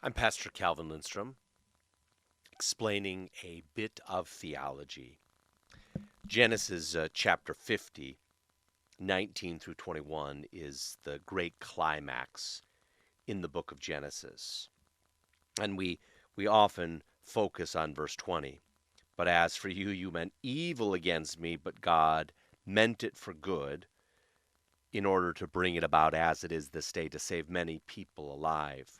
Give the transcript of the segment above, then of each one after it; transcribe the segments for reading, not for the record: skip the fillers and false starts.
I'm Pastor Calvin Lindstrom, explaining a bit of theology. Genesis chapter 50, 19 through 21, is the great climax in the book of Genesis. And we often focus on verse 20. But as for you, you meant evil against me, but God meant it for good in order to bring it about as it is this day to save many people alive.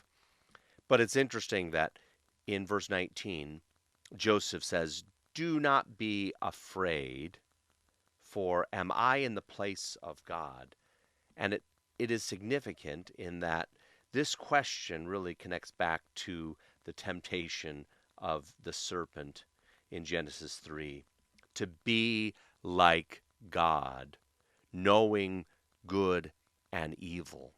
But it's interesting that in verse 19, Joseph says, "Do not be afraid, for am I in the place of God?" And it is significant in that this question really connects back to the temptation of the serpent in Genesis 3 to be like God, knowing good and evil.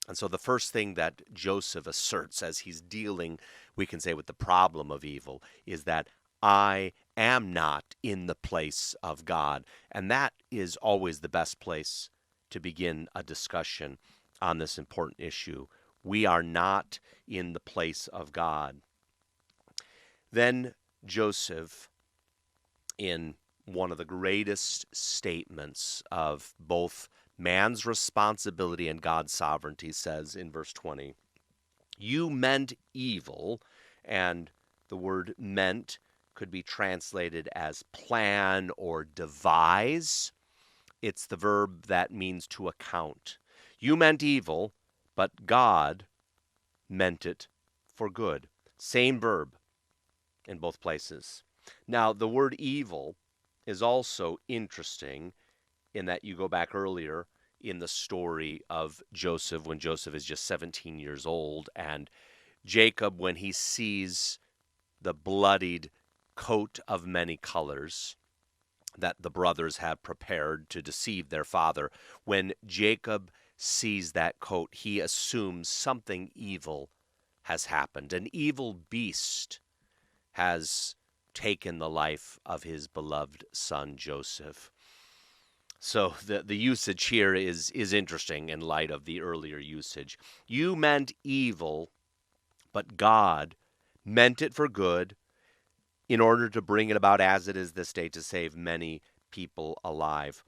And so the first thing that Joseph asserts as he's dealing, we can say, with the problem of evil is that I am not in the place of God. And that is always the best place to begin a discussion on this important issue. We are not in the place of God. Then Joseph, in one of the greatest statements of both man's responsibility and God's sovereignty, says in verse 20, "You meant evil," and the word meant could be translated as plan or devise. It's the verb that means to account. You meant evil, but God meant it for good. Same verb in both places. Now, the word evil is also interesting in that you go back earlier in the story of Joseph when Joseph is just 17 years old, and Jacob, when he sees the bloodied coat of many colors that the brothers have prepared to deceive their father, when Jacob sees that coat, he assumes something evil has happened. An evil beast has taken the life of his beloved son Joseph. So the usage here is interesting in light of the earlier usage. You meant evil, but God meant it for good in order to bring it about as it is this day to save many people alive.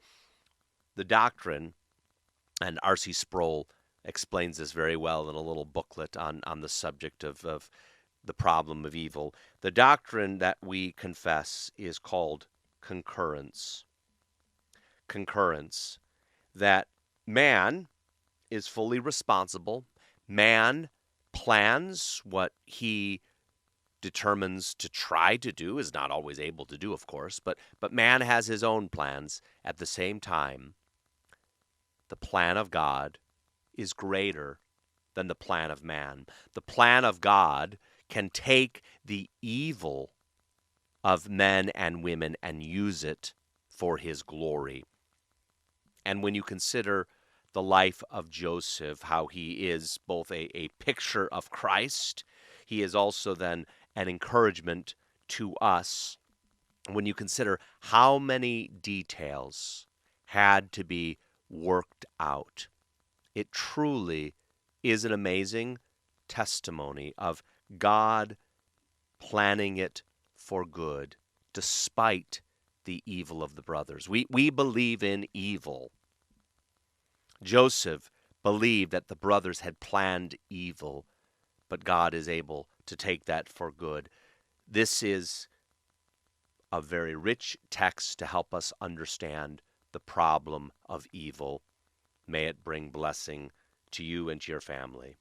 The doctrine, and R.C. Sproul explains this very well in a little booklet on the subject of the problem of evil. The doctrine that we confess is called concurrence. Concurrence. That man is fully responsible. Man plans what he determines to try to do, is not always able to do, of course, but man has his own plans. At the same time, the plan of God is greater than the plan of man. The plan of God can take the evil of men and women and use it for his glory. And when you consider the life of Joseph, how he is both a picture of Christ, he is also then an encouragement to us. When you consider how many details had to be worked out, it truly is an amazing testimony of God planning it for good, despite the evil of the brothers. We believe in evil. Joseph believed that the brothers had planned evil, but God is able to take that for good. This is a very rich text to help us understand the problem of evil. May it bring blessing to you and to your family.